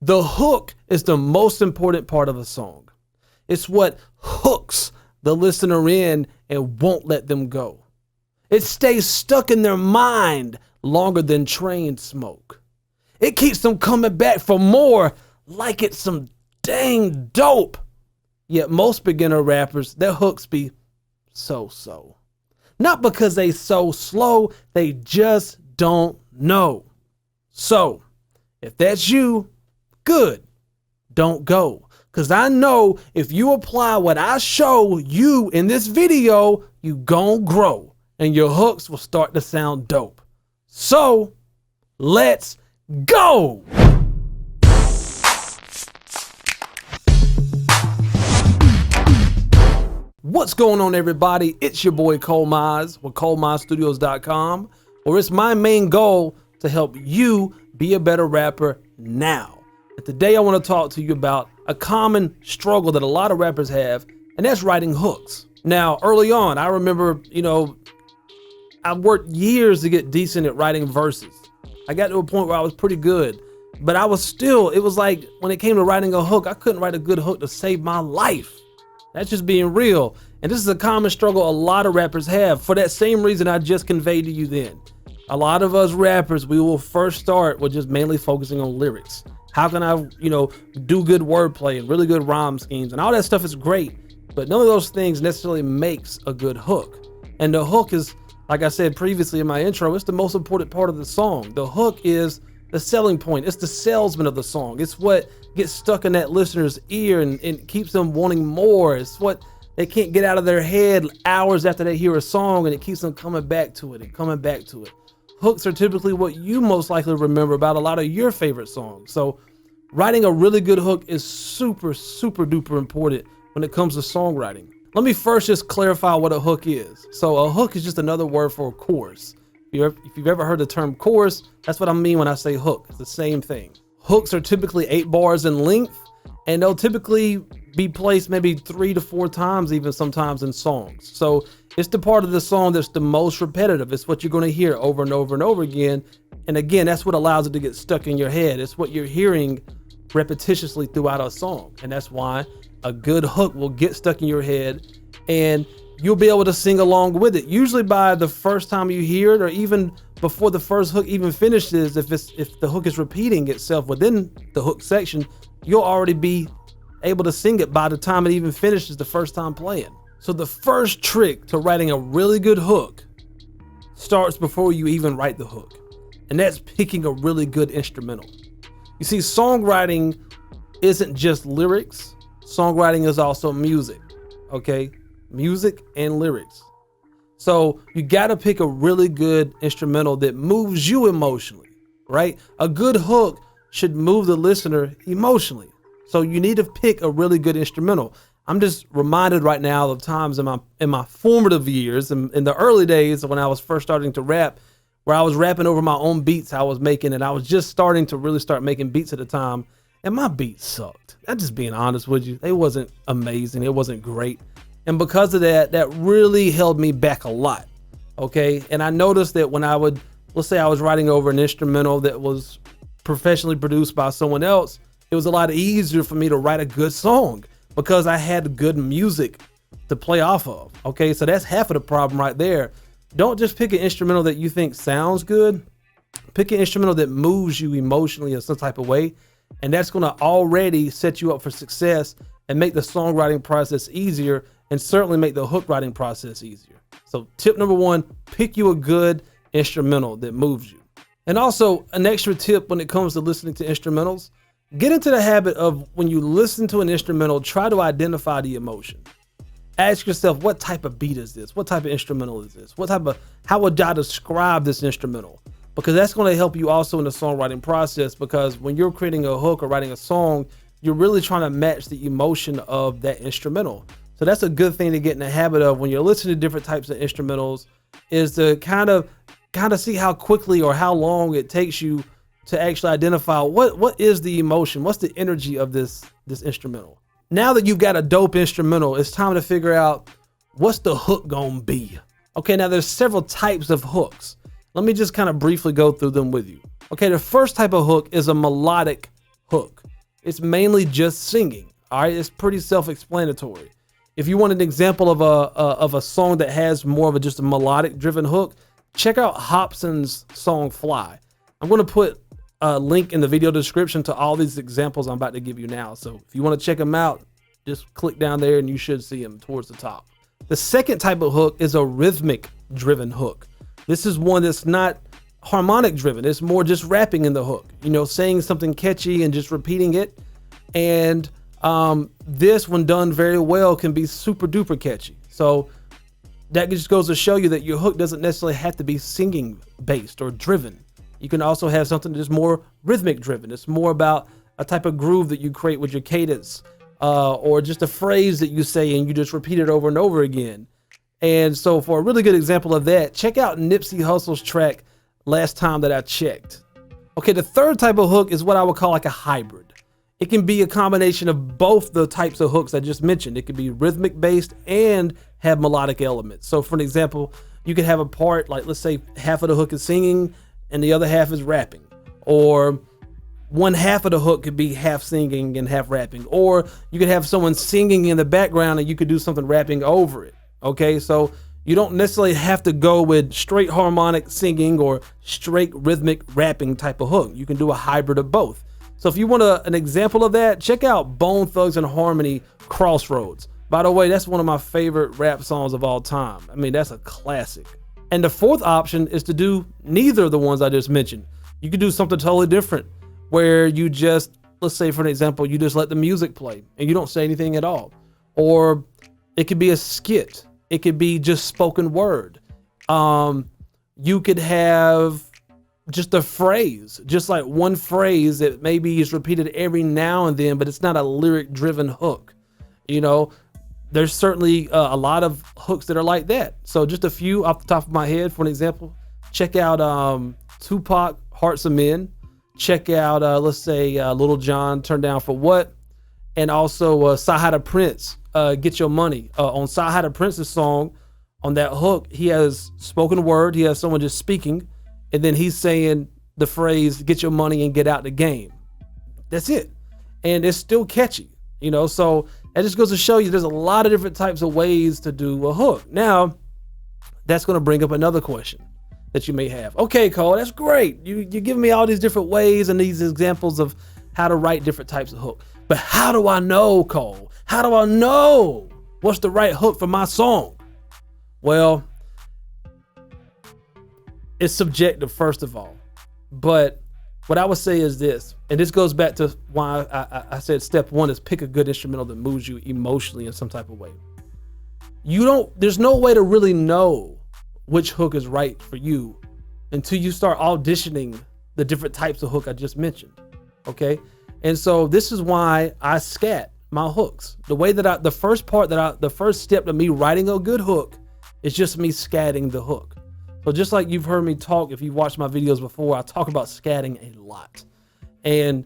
The hook is the most important part of a song. It's what hooks the listener in and won't let them go. It stays stuck in their mind longer than train smoke. It keeps them coming back for more like it's some dang dope. Yet most beginner rappers, their hooks be so-so. Not because they so slow, they just don't know. So, if that's you, good. Don't go. Because I know if you apply what I show you in this video, you gon' grow. And your hooks will start to sound dope. So, let's go! What's going on, everybody? It's your boy Cole Mize with ColeMizeStudios.com, where it's my main goal to help you be a better rapper now. And today I want to talk to you about a common struggle that a lot of rappers have, and that's writing hooks. Now, early on, I remember, I worked years to get decent at writing verses. I got to a point where I was pretty good, but it was like when it came to writing a hook, I couldn't write a good hook to save my life. That's just being real. And this is a common struggle a lot of rappers have for that same reason I just conveyed to you then. A lot of us rappers, we will first start with just mainly focusing on lyrics. How can I, do good wordplay and really good rhyme schemes, and all that stuff is great, but none of those things necessarily makes a good hook. And the hook is, like I said previously in my intro, it's the most important part of the song. The hook is the selling point. It's the salesman of the song. It's what gets stuck in that listener's ear and keeps them wanting more. It's what they can't get out of their head hours after they hear a song, and it keeps them coming back to it and coming back to it. Hooks are typically what you most likely remember about a lot of your favorite songs. So writing a really good hook is super, super duper important when it comes to songwriting. Let me first just clarify what a hook is. So a hook is just another word for a chorus. If you've ever heard the term chorus, that's what I mean when I say hook. It's the same thing. Hooks are typically 8 bars in length, and they'll typically be placed maybe 3 to 4 times, even sometimes in songs. So it's the part of the song that's the most repetitive. It's what you're going to hear over and over and over again. And again, that's what allows it to get stuck in your head. It's what you're hearing repetitiously throughout a song. And that's why a good hook will get stuck in your head, and you'll be able to sing along with it. Usually by the first time you hear it, or even before the first hook even finishes, if the hook is repeating itself within the hook section, you'll already be able to sing it by the time it even finishes the first time playing. So the first trick to writing a really good hook starts before you even write the hook, and that's picking a really good instrumental. You see, songwriting isn't just lyrics. Songwriting is also music, okay? Music and lyrics. So you gotta pick a really good instrumental that moves you emotionally, right? A good hook should move the listener emotionally. So you need to pick a really good instrumental. I'm just reminded right now of times in my formative years, in the early days when I was first starting to rap, where I was rapping over my own beats I was making, and I was just starting to really start making beats at the time, and my beats sucked. I'm just being honest with you. It wasn't amazing. It wasn't great. And because of that, that really held me back a lot, okay? And I noticed that when let's say I was writing over an instrumental that was professionally produced by someone else, it was a lot easier for me to write a good song because I had good music to play off of, okay? So that's half of the problem right there. Don't just pick an instrumental that you think sounds good. Pick an instrumental that moves you emotionally in some type of way, and that's gonna already set you up for success and make the songwriting process easier, and certainly make the hook writing process easier. So tip number 1, pick you a good instrumental that moves you. And also an extra tip when it comes to listening to instrumentals, get into the habit of when you listen to an instrumental, try to identify the emotion. Ask yourself, what type of beat is this? What type of instrumental is this? How would I describe this instrumental? Because that's going to help you also in the songwriting process, because when you're creating a hook or writing a song, you're really trying to match the emotion of that instrumental. So that's a good thing to get in the habit of when you're listening to different types of instrumentals, is to kind of see how quickly or how long it takes you to actually identify what is the emotion, what's the energy of this instrumental. Now that you've got a dope instrumental, it's time to figure out what's the hook gonna be. Okay, now there's several types of hooks. Let me just kind of briefly go through them with you. Okay, the first type of hook is a melodic hook. It's mainly just singing. All right, it's pretty self-explanatory. If you want an example of a song that has more of just a melodic driven hook, check out Hopsin's song Fly. I'm going to put a link in the video description to all these examples I'm about to give you now. So if you want to check them out, just click down there and you should see them towards the top. The second type of hook is a rhythmic driven hook. This is one that's not harmonic driven. It's more just rapping in the hook, you know, saying something catchy and just repeating it. And this, when done very well, can be super duper catchy. So that just goes to show you that your hook doesn't necessarily have to be singing based or driven. You can also have something that's more rhythmic driven. It's more about a type of groove that you create with your cadence, or just a phrase that you say and you just repeat it over and over again. And so for a really good example of that, check out Nipsey Hussle's track, Last Time That I Checked. Okay, the third type of hook is what I would call like a hybrid. It can be a combination of both the types of hooks I just mentioned. It could be rhythmic based and have melodic elements. So for an example, you could have a part, like let's say half of the hook is singing and the other half is rapping. Or one half of the hook could be half singing and half rapping. Or you could have someone singing in the background and you could do something rapping over it. Okay, so you don't necessarily have to go with straight harmonic singing or straight rhythmic rapping type of hook. You can do a hybrid of both. So if you want an example of that, check out Bone Thugs and Harmony, Crossroads. By the way, that's one of my favorite rap songs of all time. I mean, that's a classic. And the fourth option is to do neither of the ones I just mentioned. You could do something totally different where you just, let's say for an example, you just let the music play and you don't say anything at all. Or it could be a skit. It could be just spoken word. You could have just a phrase, just like one phrase that maybe is repeated every now and then, but it's not a lyric driven hook. You know, there's certainly a lot of hooks that are like that. So just a few off the top of my head, for an example, check out Tupac, Hearts of Men. Check out, let's say, Little John, Turn Down for What? And also Sahada Prince, Get Your Money. On Sahada Prince's song, on that hook, he has spoken word. He has someone just speaking. And then he's saying the phrase, get your money and get out the game. That's it. And it's still catchy, you know? So that just goes to show you there's a lot of different types of ways to do a hook. Now, that's going to bring up another question that you may have. Okay, Cole, that's great. You're giving me all these different ways and these examples of how to write different types of hook. But how do I know, Cole? How do I know what's the right hook for my song? Well, it's subjective, first of all. But what I would say is this, and this goes back to why I said step one is pick a good instrumental that moves you emotionally in some type of way. There's no way to really know which hook is right for you until you start auditioning the different types of hook I just mentioned. Okay. And so this is why I scat my hooks. The first step to me writing a good hook is just me scatting the hook. So just like you've heard me talk, if you've watched my videos before, I talk about scatting a lot. And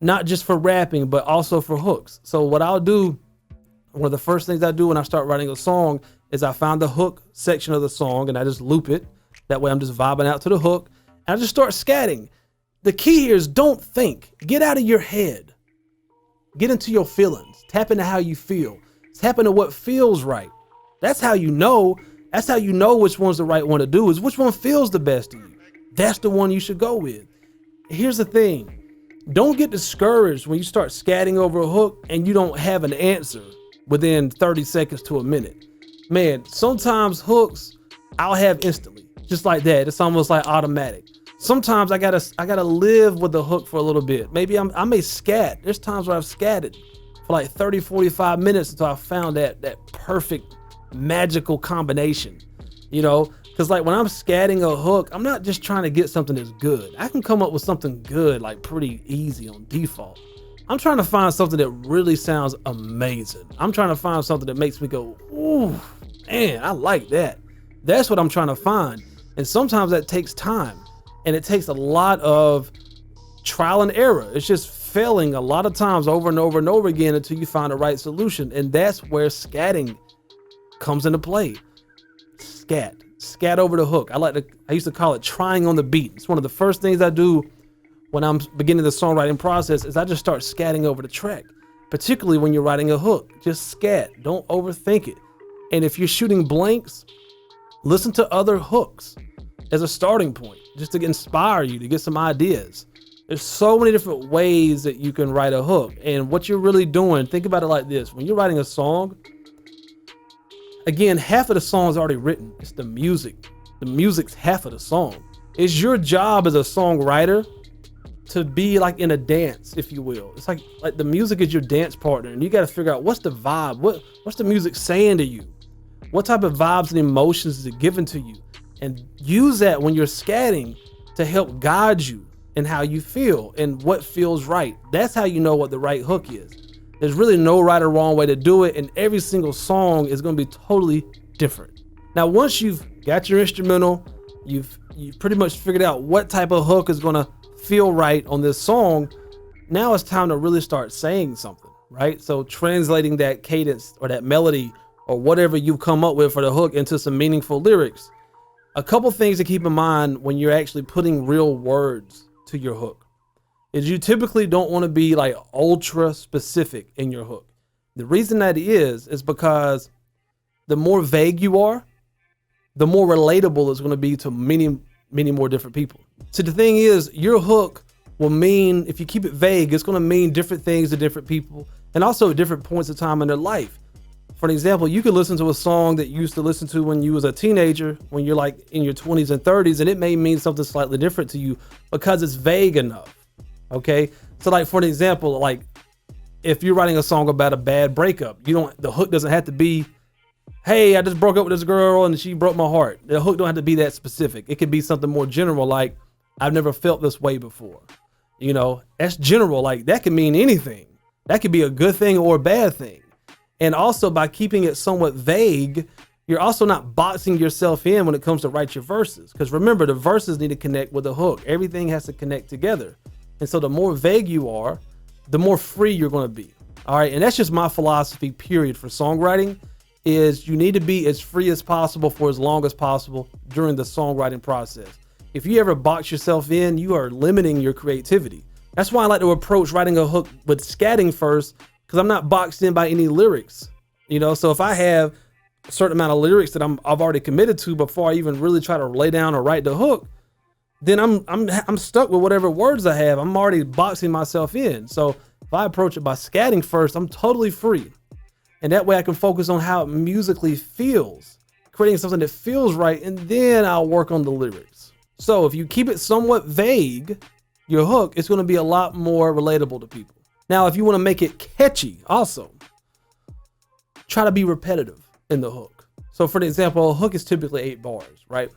not just for rapping, but also for hooks. So what I'll do, one of the first things I do when I start writing a song is I find the hook section of the song and I just loop it. That way I'm just vibing out to the hook and I just start scatting. The key here is don't think. Get out of your head. Get into your feelings. Tap into how you feel. Tap into what feels right. That's how you know. That's how you know which one's the right one to do, is which one feels the best to you. That's the one you should go with. Here's the thing. Don't get discouraged when you start scatting over a hook and you don't have an answer within 30 seconds to a minute. Man, sometimes hooks I'll have instantly, just like that. It's almost like automatic. Sometimes I gotta live with the hook for a little bit. Maybe I may scat. There's times where I've scatted for like 30, 45 minutes until I found that perfect magical combination, you know? Because like when I'm scatting a hook, I'm not just trying to get something that's good. I can come up with something good like pretty easy on default. I'm trying to find something that really sounds amazing. I'm trying to find something that makes me go, ooh, man, I like that. That's what I'm trying to find. And sometimes that takes time and it takes a lot of trial and error. It's just failing a lot of times over and over and over again until you find the right solution. And that's where scatting comes into play. Scat over the hook. I used to call it trying on the beat. It's one of the first things I do when I'm beginning the songwriting process is I just start scatting over the track, particularly when you're writing a hook. Just scat, don't overthink it. And if you're shooting blanks, listen to other hooks as a starting point, just to inspire you, to get some ideas. There's so many different ways that you can write a hook. And what you're really doing, think about it like this. When you're writing a song, again, half of the song is already written. It's the music. The music's half of the song. It's your job as a songwriter to be like in a dance, if you will. It's like the music is your dance partner, and you got to figure out what's the vibe, what's the music saying to you? What type of vibes and emotions is it giving to you? And use that when you're scatting to help guide you in how you feel and what feels right. That's how you know what the right hook is. There's really no right or wrong way to do it, and every single song is going to be totally different. Now, once you've got your instrumental, you've pretty much figured out what type of hook is going to feel right on this song. Now it's time to really start saying something, right? So translating that cadence or that melody or whatever you come up with for the hook into some meaningful lyrics. A couple things to keep in mind when you're actually putting real words to your hook is you typically don't want to be like ultra specific in your hook. The reason that is because the more vague you are, the more relatable it's going to be to many, many more different people. So the thing is, your hook will mean, if you keep it vague, it's going to mean different things to different people and also at different points of time in their life. For an example, you could listen to a song that you used to listen to when you was a teenager, when you're like in your 20s and 30s, and it may mean something slightly different to you because it's vague enough. Okay. So like, for an example, like if you're writing a song about a bad breakup, the hook doesn't have to be, hey, I just broke up with this girl and she broke my heart. The hook don't have to be that specific. It could be something more general, like I've never felt this way before. You know, that's general. Like that can mean anything. That could be a good thing or a bad thing. And also by keeping it somewhat vague, you're also not boxing yourself in when it comes to write your verses. Because remember, the verses need to connect with the hook. Everything has to connect together. And so the more vague you are, the more free you're going to be. All right. And that's just my philosophy, period, for songwriting, is you need to be as free as possible for as long as possible during the songwriting process. If you ever box yourself in, you are limiting your creativity. That's why I like to approach writing a hook with scatting first, because I'm not boxed in by any lyrics. You know, so if I have a certain amount of lyrics that I've already committed to before I even really try to lay down or write the hook, then I'm stuck with whatever words I have. I'm already boxing myself in. So if I approach it by scatting first, I'm totally free. And that way I can focus on how it musically feels, creating something that feels right, and then I'll work on the lyrics. So if you keep it somewhat vague, your hook, it's going to be a lot more relatable to people. Now, if you want to make it catchy, also try to be repetitive in the hook. So for example, a hook is typically 8 bars, right?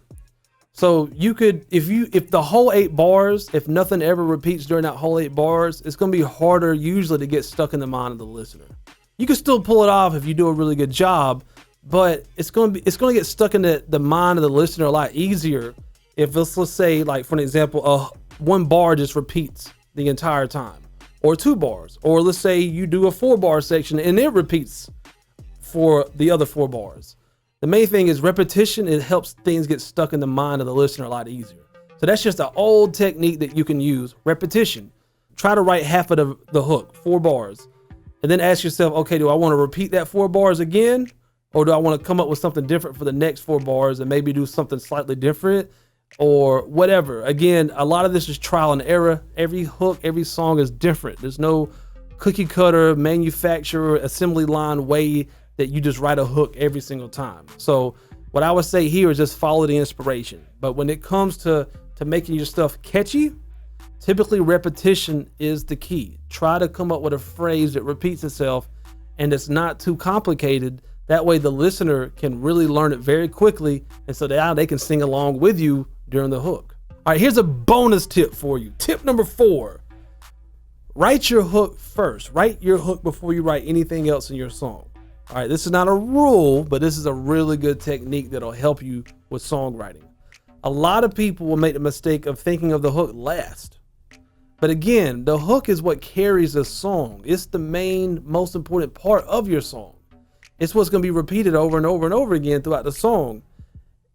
So you could, if the whole 8 bars, if nothing ever repeats during that whole 8 bars, it's going to be harder usually to get stuck in the mind of the listener. You can still pull it off if you do a really good job, but it's going to get stuck in the mind of the listener a lot easier if let's say, like for an example, 1 bar just repeats the entire time, or 2 bars, or let's say you do a 4-bar section and it repeats for the other 4 bars. The main thing is repetition. It helps things get stuck in the mind of the listener a lot easier. So that's just an old technique that you can use. Repetition. Try to write half of the hook, 4 bars, and then ask yourself, okay, do I want to repeat that 4 bars again? Or do I want to come up with something different for the next 4 bars and maybe do something slightly different or whatever? Again, a lot of this is trial and error. Every hook, every song is different. There's no cookie cutter, manufacturer, assembly line way that you just write a hook every single time. So what I would say here is just follow the inspiration. But when it comes to making your stuff catchy, typically repetition is the key. Try to come up with a phrase that repeats itself and it's not too complicated. That way the listener can really learn it very quickly, and so that they can sing along with you during the hook. All right, here's a bonus tip for you. Tip number 4, write your hook first. Write your hook before you write anything else in your song. All right, this is not a rule, but this is a really good technique that'll help you with songwriting. A lot of people will make the mistake of thinking of the hook last. But again, the hook is what carries a song. It's the main, most important part of your song. It's what's going to be repeated over and over and over again throughout the song,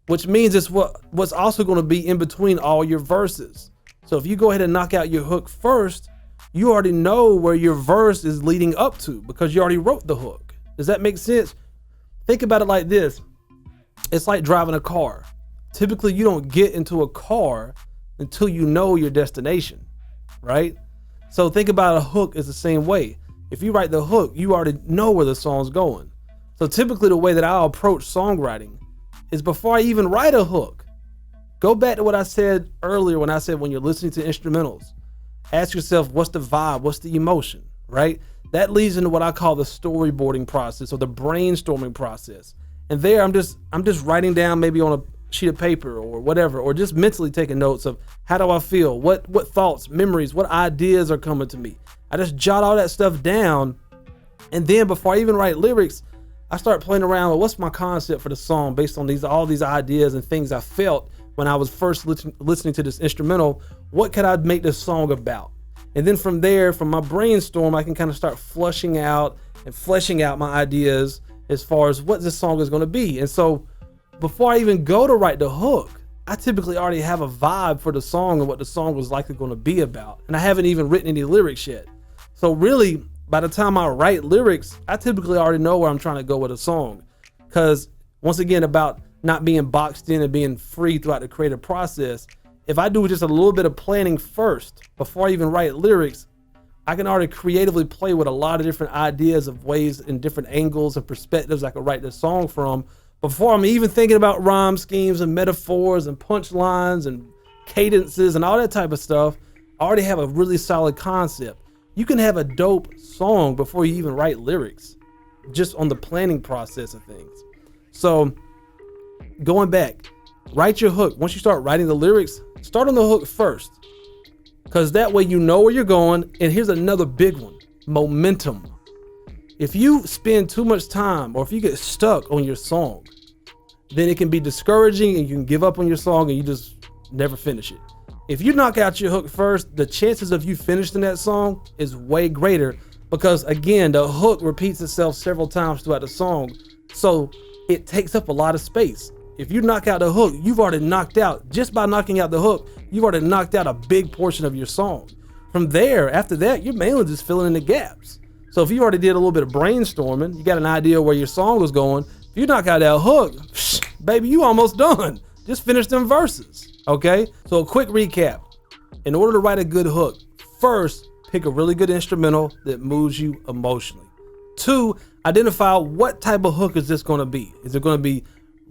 which means it's what's also going to be in between all your verses. So if you go ahead and knock out your hook first, you already know where your verse is leading up to because you already wrote the hook. Does that make sense? Think about it like this. It's like driving a car. Typically, you don't get into a car until you know your destination, right? So think about a hook is the same way. If you write the hook, you already know where the song's going. So typically the way that I'll approach songwriting is before I even write a hook, go back to what I said earlier when I said when you're listening to instrumentals, ask yourself, what's the vibe? What's the emotion, right? That leads into what I call the storyboarding process or the brainstorming process. And there I'm just writing down maybe on a sheet of paper or whatever, or just mentally taking notes of how do I feel? What thoughts, memories, what ideas are coming to me? I just jot all that stuff down. And then before I even write lyrics, I start playing around with what's my concept for the song based on all these ideas and things I felt when I was first listening to this instrumental. What could I make this song about? And then from there, from my brainstorm, I can kind of start fleshing out my ideas as far as what this song is going to be. And so before I even go to write the hook, I typically already have a vibe for the song and what the song was likely going to be about. And I haven't even written any lyrics yet. So really, by the time I write lyrics, I typically already know where I'm trying to go with a song. Because once again, about not being boxed in and being free throughout the creative process, if I do just a little bit of planning first, before I even write lyrics, I can already creatively play with a lot of different ideas of ways and different angles and perspectives I could write this song from before I'm even thinking about rhyme schemes and metaphors and punchlines and cadences and all that type of stuff. I already have a really solid concept. You can have a dope song before you even write lyrics, just on the planning process of things. So going back, write your hook. Once you start writing the lyrics, start on the hook first, because that way you know where you're going. And here's another big one: momentum. If you spend too much time or if you get stuck on your song, then it can be discouraging and you can give up on your song and you just never finish it. If you knock out your hook first, the chances of you finishing that song is way greater, because again, the hook repeats itself several times throughout the song. So it takes up a lot of space. If you knock out the hook, you've already knocked out, just by knocking out the hook, you've already knocked out a big portion of your song. From there, after that, you're mainly just filling in the gaps. So if you already did a little bit of brainstorming, you got an idea where your song was going, if you knock out that hook, baby, you almost done. Just finish them verses, okay? So a quick recap. In order to write a good hook, first, pick a really good instrumental that moves you emotionally. 2, identify what type of hook is this gonna be. Is it gonna be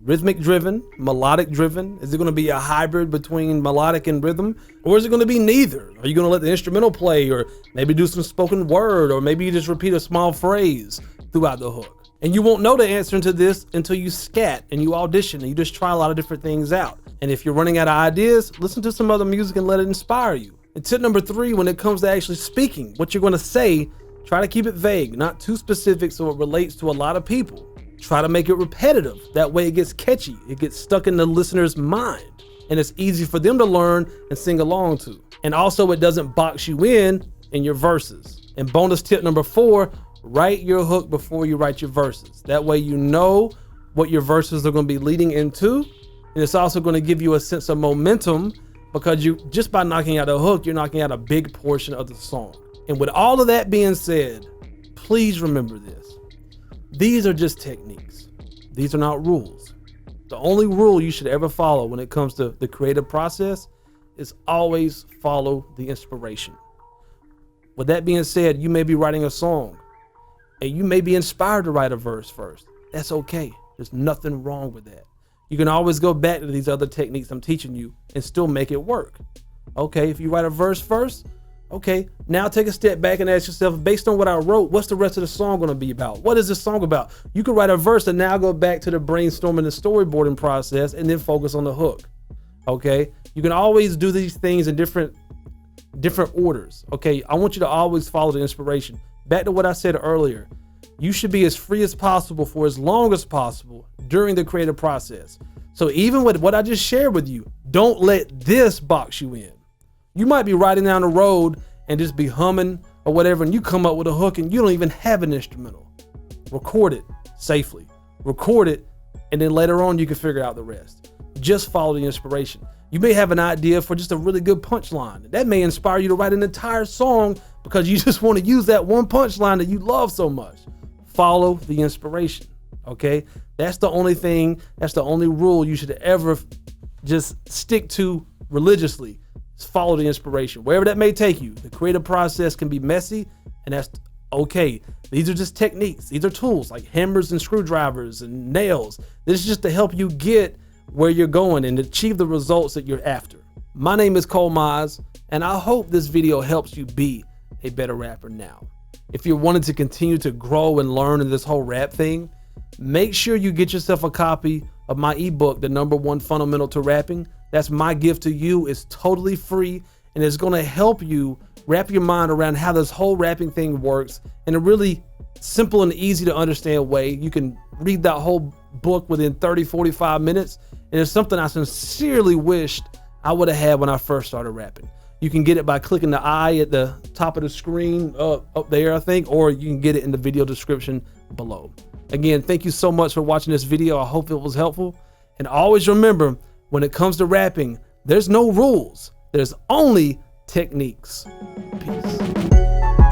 rhythmic driven, melodic driven? Is it gonna be a hybrid between melodic and rhythm? Or is it gonna be neither? Are you gonna let the instrumental play, or maybe do some spoken word, or maybe you just repeat a small phrase throughout the hook? And you won't know the answer to this until you scat and you audition and you just try a lot of different things out. And if you're running out of ideas, listen to some other music and let it inspire you. And tip number 3, when it comes to actually speaking, what you're gonna say, try to keep it vague, not too specific so it relates to a lot of people. Try to make it repetitive. That way it gets catchy. It gets stuck in the listener's mind and it's easy for them to learn and sing along to. And also it doesn't box you in your verses. And bonus tip number 4, write your hook before you write your verses. That way you know what your verses are going to be leading into. And it's also going to give you a sense of momentum, because you, just by knocking out a hook, you're knocking out a big portion of the song. And with all of that being said, please remember this. These are just techniques. These are not rules. The only rule you should ever follow when it comes to the creative process is always follow the inspiration. With that being said, you may be writing a song and you may be inspired to write a verse first. That's okay. There's nothing wrong with that. You can always go back to these other techniques I'm teaching you and still make it work. Okay, if you write a verse first, okay, now take a step back and ask yourself, based on what I wrote, what's the rest of the song going to be about? What is this song about? You can write a verse and now go back to the brainstorming and storyboarding process and then focus on the hook. Okay, you can always do these things in different orders. Okay, I want you to always follow the inspiration. Back to what I said earlier, you should be as free as possible for as long as possible during the creative process. So even with what I just shared with you, don't let this box you in. You might be riding down the road and just be humming or whatever, and you come up with a hook and you don't even have an instrumental. Record it safely. Record it, and then later on you can figure out the rest. Just follow the inspiration. You may have an idea for just a really good punchline. That may inspire you to write an entire song because you just want to use that one punchline that you love so much. Follow the inspiration, okay? That's the only thing, that's the only rule you should ever just stick to religiously. Is follow the inspiration. Wherever that may take you. The creative process can be messy, and that's okay. These are just techniques. These are tools like hammers and screwdrivers and nails. This is just to help you get where you're going and achieve the results that you're after. My name is Cole Mize, and I hope this video helps you be a better rapper now. If you're wanting to continue to grow and learn in this whole rap thing, make sure you get yourself a copy of my ebook, The #1 Fundamental to Rapping. That's my gift to you. It's totally free, and it's going to help you wrap your mind around how this whole rapping thing works in a really simple and easy to understand way. You can read that whole book within 30, 45 minutes. And it's something I sincerely wished I would have had when I first started rapping. You can get it by clicking the I at the top of the screen up there, I think, or you can get it in the video description below. Again, thank you so much for watching this video. I hope it was helpful. And always remember, when it comes to rapping, there's no rules. There's only techniques. Peace.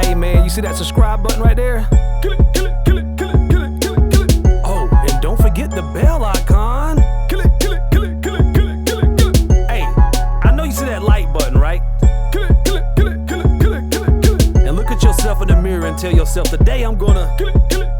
Hey man, you see that subscribe button right there? Kill it, kill it, kill it, kill it, kill it, kill it, kill it. Oh, and don't forget the bell icon. Kill it, kill it, kill it, kill it, kill it, kill it, kill it. Hey, I know you see that like button, right? Kill it, kill it, kill it, kill it, kill it, kill it, kill it. And look at yourself in the mirror and tell yourself, today I'm gonna kill it, kill it.